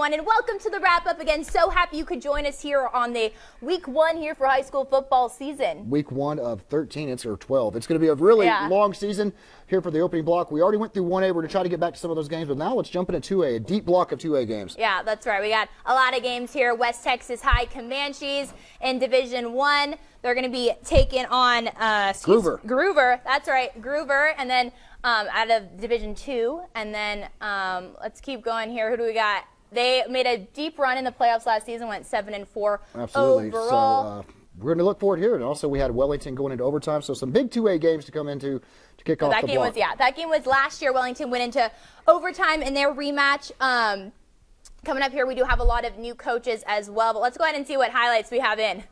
everyone, and welcome to the wrap-up again. So happy you could join us here on the week 1 here for high school football season. Week 1 of 13, or 12. It's going to be a really long season here for the opening block. We already went through 1A. We're going to try to get back to some of those games, but now let's jump into 2A, a deep block of 2A games. Yeah, that's right. We got a lot of games here. West Texas High Comanches in Division 1. They're going to be taking on Groover. That's right, Groover. And then out of Division 2. And then let's keep going here. Who do we got? They made a deep run in the playoffs last season, went 7-4 Absolutely. overall. So we're going to look forward here. And also we had Wellington going into overtime. So some big 2A games to come into to kick off the block. That game was last year. Wellington went into overtime in their rematch. Coming up here, we do have a lot of new coaches as well. But let's go ahead and see what highlights we have in.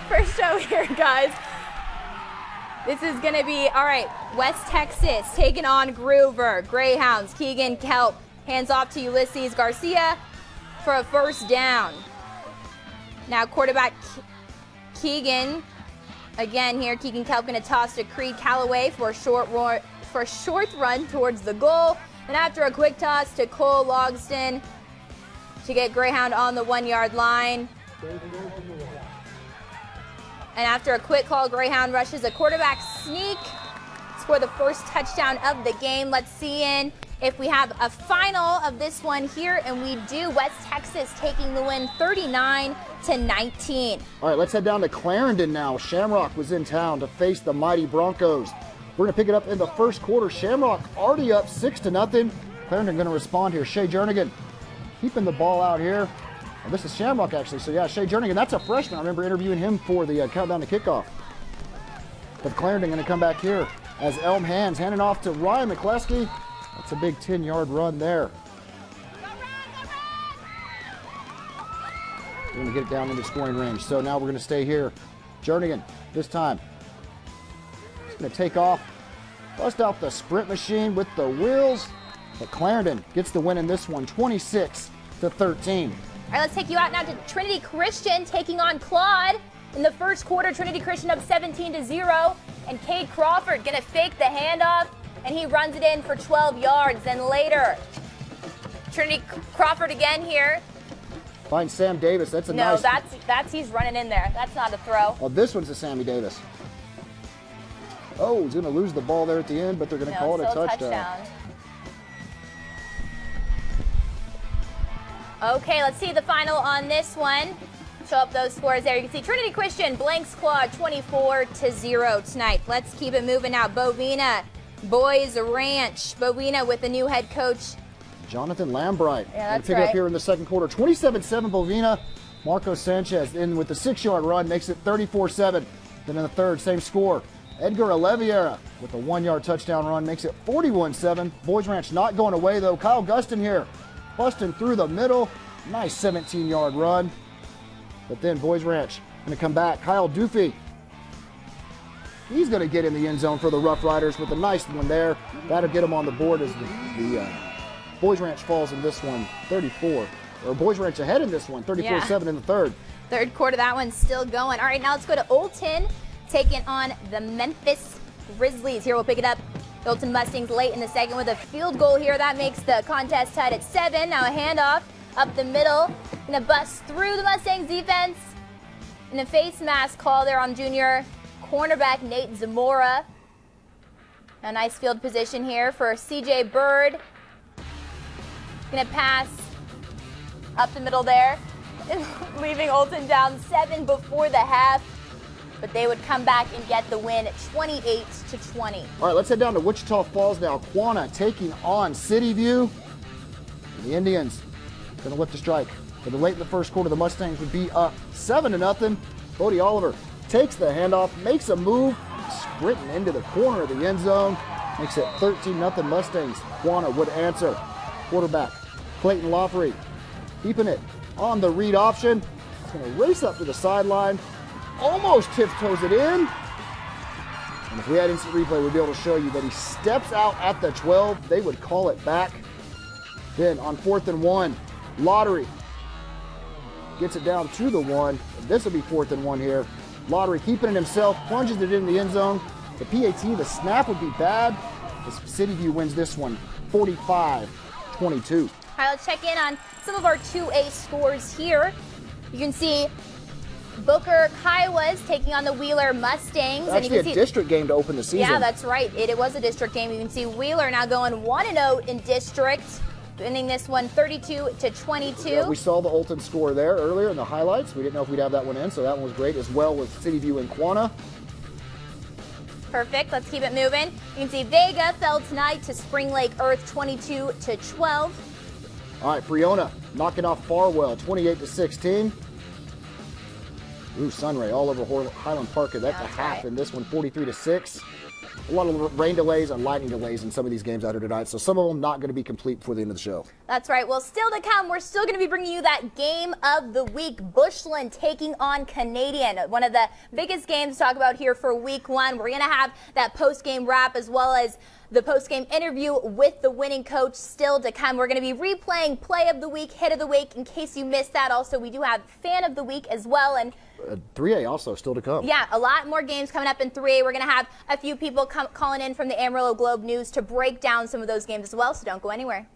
First show here, guys. This is going to be, all right, West Texas taking on Groover. Greyhounds, Keegan Kelp hands off to Ulysses Garcia for a first down. Now quarterback Keegan, again here, Keegan Kelp going to toss to Creed Calloway for a short run towards the goal. And after a quick toss to Cole Logston to get Greyhound on the 1-yard line. And after a quick call, Greyhound rushes a quarterback sneak, score the first touchdown of the game. Let's see if we have a final of this one here, and we do. West Texas taking the win 39-19. All right, let's head down to Clarendon now. Shamrock was in town to face the mighty Broncos. We're going to pick it up in the first quarter. Shamrock already up 6-0. Clarendon going to respond here. Shea Jernigan keeping the ball out here. Well, this is Shamrock, actually. So, yeah, Shea Jernigan, that's a freshman. I remember interviewing him for the countdown to kickoff. But Clarendon going to come back here as Elm Hands handing off to Ryan McCleskey. That's a big 10-yard run there. We're going to get it down into scoring range. So now we're going to stay here. Jernigan, this time, he's going to take off, bust out the sprint machine with the wheels. But Clarendon gets the win in this one, 26-13. All right, let's take you out now to Trinity Christian taking on Claude. In the first quarter, Trinity Christian up 17-0, and Cade Crawford gonna fake the handoff, and he runs it in for 12 yards. Then later, Trinity Crawford again here. Finds Sam Davis. That's a nice. No, that's he's running in there. That's not a throw. Oh, this one's a Sammy Davis. Oh, he's gonna lose the ball there at the end, but they're gonna call it a touchdown. Okay, let's see the final on this one. Show up those scores there. You can see Trinity Christian blanks Claude 24-0 tonight. Let's keep it moving now. Bovina, Boys Ranch. Bovina with the new head coach, Jonathan Lambright. Yeah, that's pick it up here in the second quarter. 27-7 Bovina. Marco Sanchez in with the 6-yard run, makes it 34-7. Then in the third, same score. Edgar Oliveira with a 1-yard touchdown run, makes it 41-7. Boys Ranch not going away though. Kyle Gustin here, busting through the middle. Nice 17-yard run. But then Boys Ranch going to come back. Kyle Dufy, he's going to get in the end zone for the Rough Riders with a nice one there. That'll get him on the board as the Boys Ranch falls in this one, 34. Or Boys Ranch ahead in this one, 34-7 in the third. Third quarter, that one's still going. All right, now let's go to Olton, taking on the Memphis Grizzlies. Here we'll pick it up. The Olton Mustangs late in the second with a field goal here. That makes the contest tied at 7. Now a handoff up the middle. Gonna bust through the Mustangs defense. And a face mask call there on junior cornerback Nate Zamora. A nice field position here for CJ Bird. Gonna pass up the middle there, leaving Olton down 7 before the half. But they would come back and get the win at 28-20. All right, let's head down to Wichita Falls now. Quanah taking on City View. The Indians going to lift a strike. But late in the first quarter, the Mustangs would be up 7-0. Bodie Oliver takes the handoff, makes a move, sprinting into the corner of the end zone. Makes it 13-0 Mustangs. Quanah would answer. Quarterback Clayton Lawfrey keeping it on the read option. He's going to race up to the sideline. Almost tiptoes it in. And if we had instant replay, we'd be able to show you that he steps out at the 12. They would call it back. Then on 4th and 1, Lottery gets it down to the 1. This will be 4th and 1 here. Lottery keeping it himself, plunges it in the end zone. The PAT, the snap would be bad. City View wins this one, 45-22. All right, let's check in on some of our 2A scores here. You can see Booker Kiowas taking on the Wheeler Mustangs. It's actually and you can a district game to open the season. Yeah, that's right. It was a district game. You can see Wheeler now going 1-0 in district, winning this one 32-22. Yeah, we saw the Olton score there earlier in the highlights. We didn't know if we'd have that one in, so that one was great, as well with City View and Quanah. Perfect. Let's keep it moving. You can see Vega fell tonight to Spring Lake Earth 22-12. All right, Breonna knocking off Farwell 28-16. Ooh, Sunray all over Highland Park. That's a half right. in this one, 43-6. A lot of rain delays and lightning delays in some of these games out here tonight, so some of them not going to be complete before the end of the show. That's right. Well, still to come, we're still going to be bringing you that game of the week. Bushland taking on Canadian. One of the biggest games to talk about here for week 1. We're going to have that post-game wrap as well as the post-game interview with the winning coach still to come. We're going to be replaying play of the week, hit of the week, in case you missed that. Also, we do have fan of the week as well. And 3A also still to come. yeah, a lot more games coming up in 3A. We're going to have a few people calling in from the Amarillo Globe News to break down some of those games as well, so don't go anywhere.